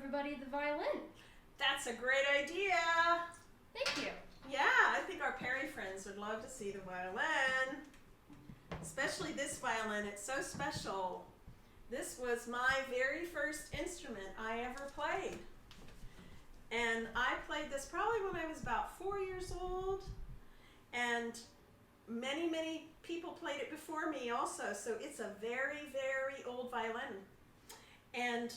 everybody the violin. That's a great idea. Thank you. Yeah, I think our Perry friends would love to see the violin. Especially this violin, it's so special. This was my very first instrument I ever played. And I played this probably when I was about 4 years old. And many, many people played it before me also. So it's a very, very old violin. And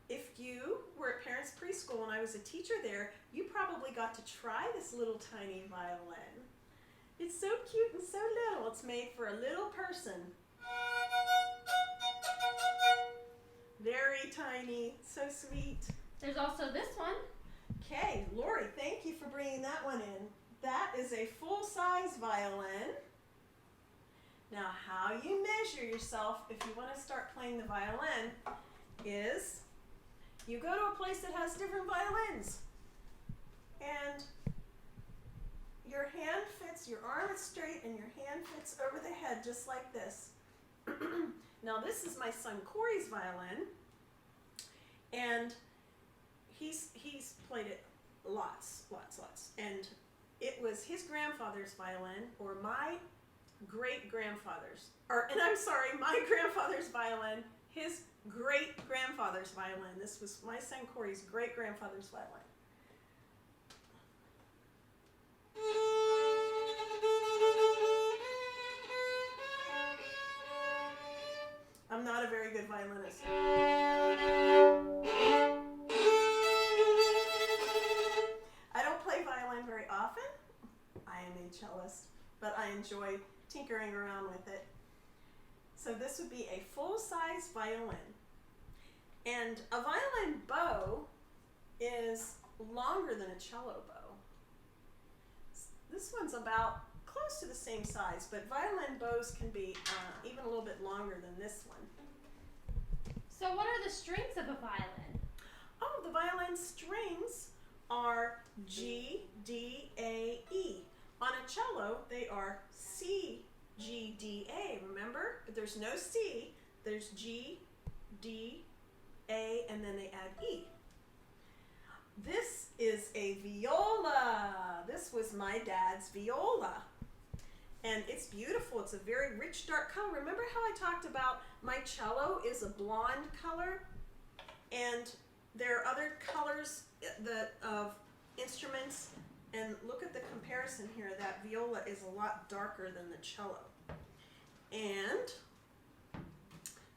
if you were at Parents Preschool and I was a teacher there, you probably got to try this little tiny violin. It's so cute and so little. It's made for a little person. Very tiny, so sweet. There's also this one. Okay, Lori, thank you for bringing that one in. That is a full-size violin. Now, how you measure yourself if you want to start playing the violin is you go to a place that has different violins. And your hand fits, your arm is straight, and your hand fits over the head just like this. Now, this is my son Corey's violin. And he's played it lots. And it was his grandfather's violin, or my great-grandfather's, my grandfather's violin, his great-grandfather's violin. This was my son Corey's great-grandfather's violin. I'm not a very good violinist. I don't play violin very often. I am a cellist, but I enjoy tinkering around with it. So this would be a full-size violin. And a violin bow is longer than a cello bow. This one's about close to the same size, but violin bows can be even a little bit longer than this one. So what are the strings of a violin? Oh, the violin strings are G, D, A, E. On a cello, they are C, G, D, A, remember? But there's no C, there's G, D, A, and then they add E. This is a viola. This was my dad's viola. And it's beautiful. It's a very rich, dark color. Remember how I talked about my cello is a blonde color? And there are other colors of instruments. And look at the comparison here. That viola is a lot darker than the cello. And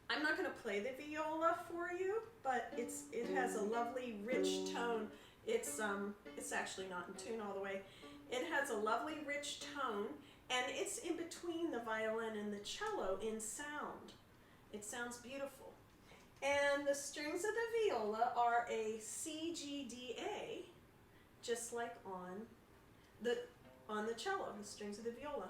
I'm not going to play the viola for you, but it has a lovely, rich tone. It's actually not in tune all the way. It has a lovely, rich tone, and it's in between the violin and the cello in sound. It sounds beautiful. And the strings of the viola are a C, G, D, A, just like on the cello. The strings of the viola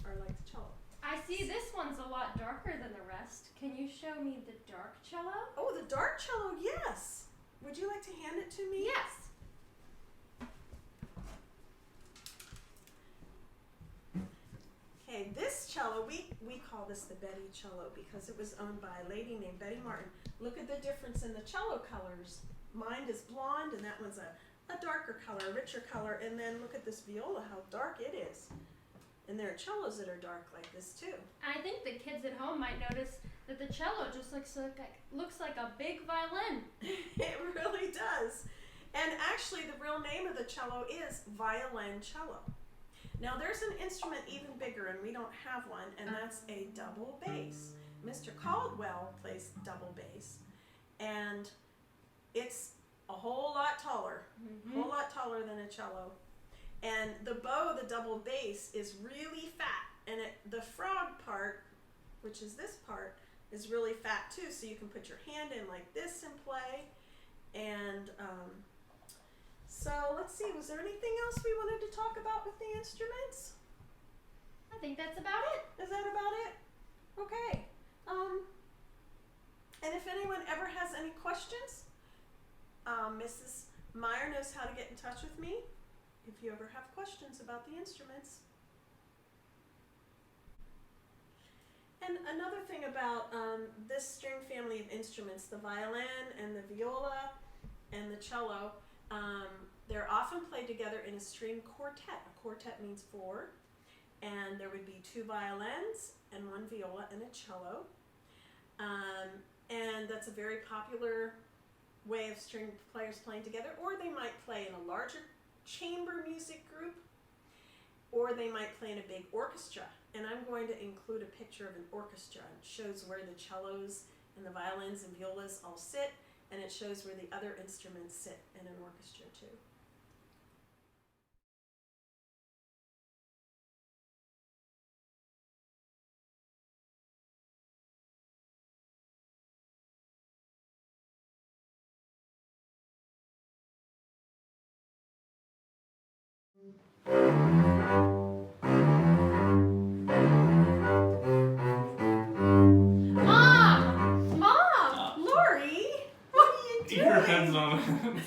are like the cello. I see this one's a lot darker than the rest. Can you show me the dark cello? Oh, the dark cello, yes. Would you like to hand it to me? Yes. Okay, this cello, we call this the Betty cello because it was owned by a lady named Betty Martin. Look at the difference in the cello colors. Mine is blonde and that one's a darker color, a richer color. And then look at this viola, how dark it is. And there are cellos that are dark like this too. And I think the kids at home might notice that the cello just looks like a big violin. It really does. And actually the real name of the cello is violoncello. Now there's an instrument even bigger and we don't have one, and that's a double bass. Mr. Caldwell plays double bass, and it's a whole lot taller, a whole lot taller than a cello. And the bow, the double bass, is really fat, and the frog part, which is this part, is really fat too, so you can put your hand in like this and play. And so let's see, was there anything else we wanted to talk about with the instruments? I think that's about it. Is that about it? Okay. And if anyone ever has any questions, Mrs. Meyer knows how to get in touch with me if you ever have questions about the instruments. And another thing about this string family of instruments, the violin and the viola, and the cello. They're often played together in a string quartet. A quartet means 4, and there would be 2 violins and 1 viola and a cello. And that's a very popular way of string players playing together, or they might play in a larger chamber music group, or they might play in a big orchestra. And I'm going to include a picture of an orchestra. It shows where the cellos and the violins and violas all sit, and it shows where the other instruments sit in an orchestra too. Mom! Mom! Lori, what are you doing? Your head's on.